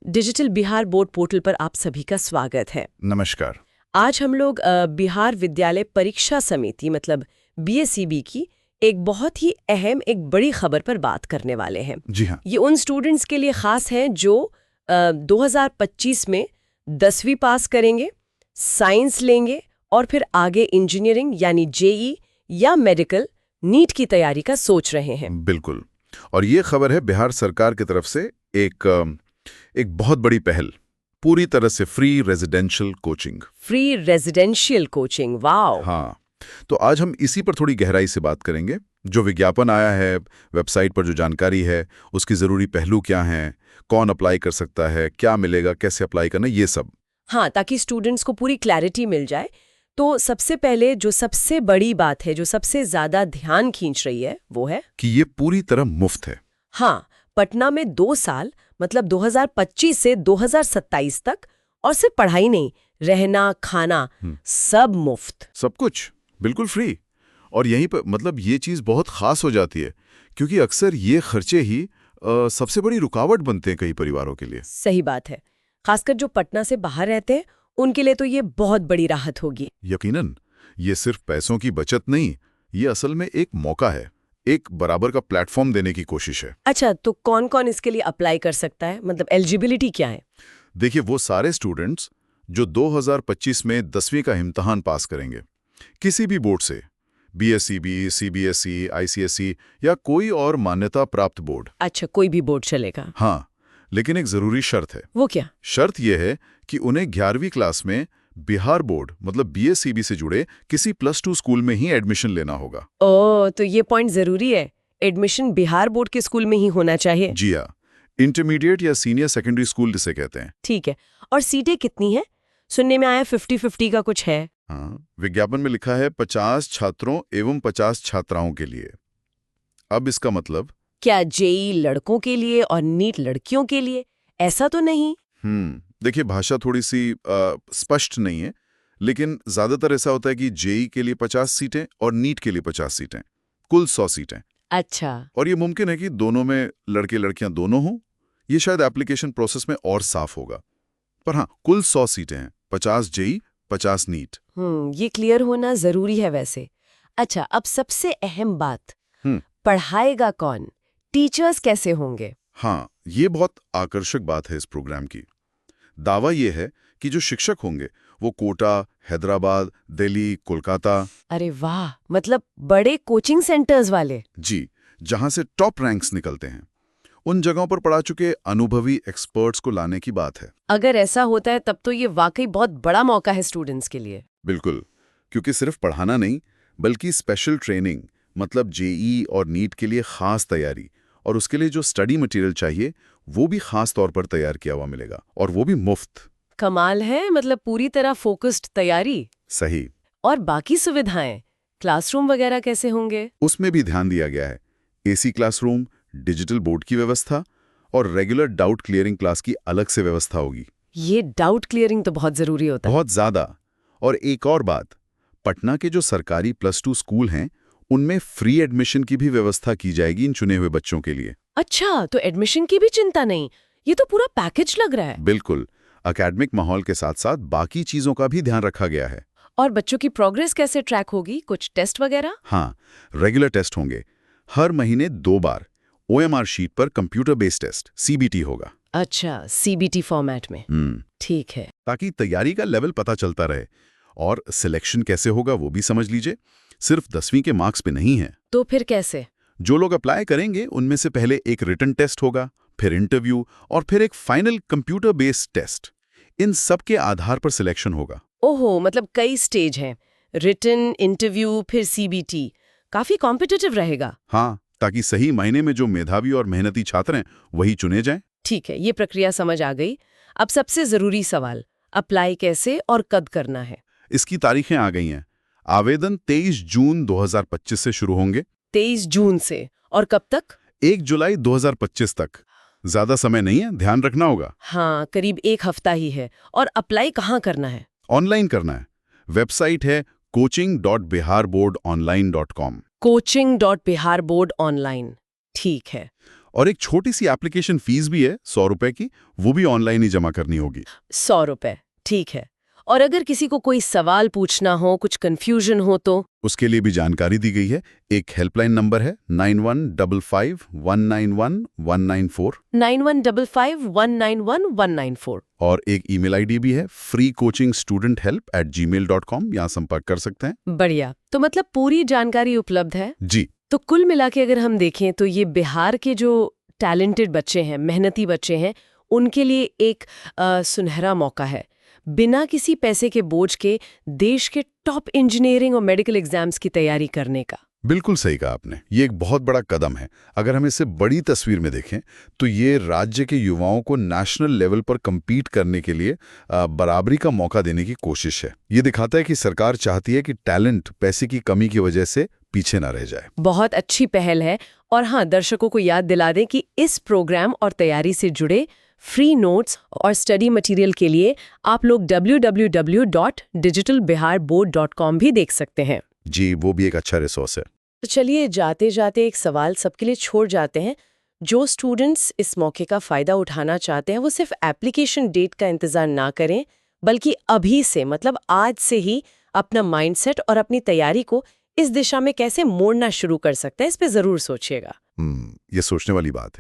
Digital Bihar board portal पर आप सभी का स्वागत है। नमस्कार। आज हम लोग बिहार विद्यालय परीक्षा समिति मतलब बीएसईबी की एक बहुत ही अहम एक बड़ी खबर पर बात करने वाले हैं। जी हाँ। ये उन स्टूडेंट्स के लिए खास है जो 2025 में 10वीं पास करेंगे, साइंस लेंगे और फिर आगे इंजीनियरिंग यानी जेई या मेडिकल नीट की तैयारी का सोच रहे हैं। बिल्कुल। और ये खबर है बिहार सरकार की तरफ से एक बहुत बड़ी पहल, पूरी तरह से free residential coaching. Free residential coaching, wow. हाँ, तो आज हम इसी पर थोड़ी गहराई से बात करेंगे। जो विज्ञापन आया है, वेबसाइट पर जो जानकारी है, उसकी ज़रूरी पहलू क्या हैं, कौन अप्लाई कर सकता है, क्या मिलेगा, कैसे अप्लाई करना, ये सब। हाँ, ताकि स्टूडेंट्स को पूरी क्लैरिटी मिल जाए। तो सबसे पहले जो सबसे बड़ी बात है, जो सबसे ज्यादा ध्यान खींच रही है, वो है कि ये पूरी तरह मुफ्त है। हाँ, पटना में 2 साल मतलब 2025 से 2027 तक, और सिर्फ पढ़ाई नहीं, रहना खाना सब मुफ्त। सब कुछ बिल्कुल फ्री। और यहीं पर मतलब ये चीज़ बहुत ख़ास हो जाती है, क्योंकि अक्सर ये खर्चे ही सबसे बड़ी रुकावट बनते हैं कई परिवारों के लिए। सही बात है, खासकर जो पटना से बाहर रहते हैं उनके लिए तो ये बहुत बड़ी राहत होगी। यकीनन, ये सिर्फ पैसों की बचत नहीं, ये असल में एक मौका है, एक बराबर का प्लेटफॉर्म देने की कोशिश है। अच्छा, तो कौन कौन इसके लिए अप्लाई कर सकता है, मतलब एलिजिबिलिटी क्या है? देखिए, वो सारे स्टूडेंट्स जो 2025 में 10वीं का इम्तहान पास करेंगे, किसी भी बोर्ड से, बीएसईबी, सीबीएसई, आईसीएसई या कोई और मान्यता प्राप्त बोर्ड। अच्छा, कोई भी बोर्ड चलेगा? हाँ, लेकिन एक जरूरी शर्त है। वो क्या? शर्त यह है कि उन्हें 11वीं क्लास में बिहार बोर्ड मतलब बीएसईबी से जुड़े किसी +2 स्कूल में ही एडमिशन लेना होगा। ओह, तो ये पॉइंट जरूरी है, एडमिशन बिहार बोर्ड के स्कूल में ही होना चाहिए। जी हाँ, इंटरमीडिएट या सीनियर सेकेंडरी स्कूल जिसे कहते हैं। ठीक है, और सीटें कितनी हैं? सुनने में आया 50-50 का कुछ है। हाँ, विज्ञापन में लिखा है 50 छात्रों एवं 50 छात्राओं के लिए। अब इसका मतलब क्या जेई लड़कों के लिए और नीट लड़कियों के लिए? ऐसा तो नहीं। देखिए, भाषा थोड़ी सी स्पष्ट नहीं है, लेकिन ज्यादातर ऐसा होता है कि जेई के लिए 50 सीटें और नीट के लिए 50 सीटें, कुल 100 सीटें। अच्छा, और ये मुमकिन है कि दोनों में लड़के लड़कियां दोनों हों। ये शायद एप्लीकेशन प्रोसेस में और साफ होगा। पर हाँ, कुल 100 सीटें हैं, 50 जेई, 50 नीट। ये क्लियर होना जरूरी है वैसे। अच्छा, अब सबसे अहम बात, पढ़ाएगा कौन? टीचर्स कैसे होंगे? हाँ, ये बहुत आकर्षक बात है इस प्रोग्राम की। दावा ये है कि जो शिक्षक होंगे वो कोटा, हैदराबाद, दिल्ली, कोलकाता। अरे वाह, मतलब बड़े कोचिंग सेंटर्स वाले। जी, जहां से टॉप रैंक्स निकलते हैं, उन जगहों पर पढ़ा चुके अनुभवी एक्सपर्ट्स को लाने की बात है। अगर ऐसा होता है तब तो ये वाकई बहुत बड़ा मौका है स्टूडेंट्स के लिए। बिल्कुल, क्योंकि सिर्फ पढ़ाना नहीं, बल्कि स्पेशल ट्रेनिंग मतलब जेई और नीट के लिए खास तैयारी, और उसके लिए जो स्टडी मटेरियल चाहिए वो भी खास तौर पर तैयार किया हुआ मिलेगा, और वो भी मुफ्त। कमाल है, मतलब पूरी तरह फोकस्ड तैयारी। सही। और बाकी सुविधाएं, क्लासरूम वगैरह कैसे होंगे? उसमें भी ध्यान दिया गया है। एसी क्लासरूम, डिजिटल बोर्ड की व्यवस्था और रेगुलर डाउट क्लियरिंग क्लास की अलग से व्यवस्था होगी। ये डाउट क्लियरिंग तो बहुत जरूरी होता है। बहुत ज्यादा। और एक और बात, पटना के जो सरकारी +2 स्कूल हैं, उनमें फ्री एडमिशन की भी व्यवस्था की जाएगी इन चुने हुए बच्चों के लिए। अच्छा, तो एडमिशन की भी चिंता नहीं, ये तो पूरा पैकेज लग रहा है। बिल्कुल, एकेडमिक माहौल के साथ साथ बाकी चीजों का भी ध्यान रखा गया है। और बच्चों की प्रोग्रेस कैसे ट्रैक होगी? कुछ टेस्ट वगैरह? हाँ, रेगुलर टेस्ट होंगे। हर महीने 2 बार OMR शीट पर कंप्यूटर बेस्ड टेस्ट CBT होगा। अच्छा, सीबीटी फॉर्मेट में। ठीक है। ताकि तैयारी का लेवल पता चलता रहे। और सिलेक्शन कैसे होगा वो भी समझ लीजिए, सिर्फ 10वीं के मार्क्स पे नहीं है। तो फिर कैसे? जो लोग अप्लाई करेंगे उनमें से पहले एक रिटन टेस्ट होगा, फिर इंटरव्यू और फिर एक फाइनल कंप्यूटर बेस्ड टेस्ट। इन सब के आधार पर सिलेक्शन होगा। ओहो, मतलब कई स्टेज हैं, रिटन, इंटरव्यू, फिर सीबीटी। काफी कॉम्पिटिटिव रहेगा। हाँ, ताकि सही मायने में जो मेधावी और मेहनती छात्र हैं वही चुने जाएं। ठीक है, ये प्रक्रिया समझ आ गई। अब सबसे जरूरी सवाल, अप्लाई कैसे और कब करना है? इसकी तारीखें आ गई हैं। आवेदन 23 जून 2025 से शुरू होंगे। 23 जून से, और कब तक? 1 जुलाई 2025 तक। ज्यादा समय नहीं है, ध्यान रखना होगा। हाँ, करीब 1 हफ्ता ही है। और अप्लाई कहाँ करना है? ऑनलाइन करना है। वेबसाइट है coaching.biharboardonline.com। coaching.biharboardonline। ठीक है। और एक छोटी सी एप्लीकेशन फीस भी है 100 रुपए की, वो भी ऑनलाइन ही जमा करनी होगी। 100 रुपए, ठीक है। और अगर किसी को कोई सवाल पूछना हो, कुछ कंफ्यूजन हो तो? उसके लिए भी जानकारी दी गई है। एक हेल्पलाइन नंबर है 9155191194 9155191194 और एक ईमेल आईडी भी है freecoachingstudenthelp@gmail.com, यहाँ संपर्क कर सकते हैं। बढ़िया। तो मतलब पूरी जानकारी उपलब्ध है। जी। तो कुल मिला के अगर हम देखें तो ये बिहार के जो टैलेंटेड बच्चे हैं, मेहनती बच्चे हैं, उनके लिए एक सुनहरा मौका है। बिना किसी पैसे के बोझ के देश के टॉप इंजीनियरिंग और मेडिकल एग्जाम्स की तैयारी करने का। बिल्कुल सही कहा आपने। ये एक बहुत बड़ा कदम है। अगर हम इसे बड़ी तस्वीर में देखें तो ये राज्य के युवाओं को नेशनल लेवल पर compete करने के लिए बराबरी का मौका देने की कोशिश है। ये दिखाता है कि सरकार चाहती है कि टैलेंट पैसे की कमी की वजह से पीछे ना रह जाए। बहुत अच्छी पहल है। और हाँ, दर्शकों को याद दिला दें कि इस प्रोग्राम और तैयारी से जुड़े फ्री नोट्स और स्टडी मटेरियल के लिए आप लोग www.digitalbiharboard.com भी देख सकते हैं। जी, वो भी एक अच्छा रिसोर्स है। तो चलिए जाते जाते एक सवाल सबके लिए छोड़ जाते हैं। जो स्टूडेंट्स इस मौके का फ़ायदा उठाना चाहते हैं वो सिर्फ एप्लीकेशन डेट का इंतज़ार ना करें, बल्कि अभी से, मतलब आज से ही अपना माइंडसेट और अपनी तैयारी को इस दिशा में कैसे मोड़ना शुरू कर सकते हैं, इस पे ज़रूर सोचिएगा। ये सोचने वाली बात है।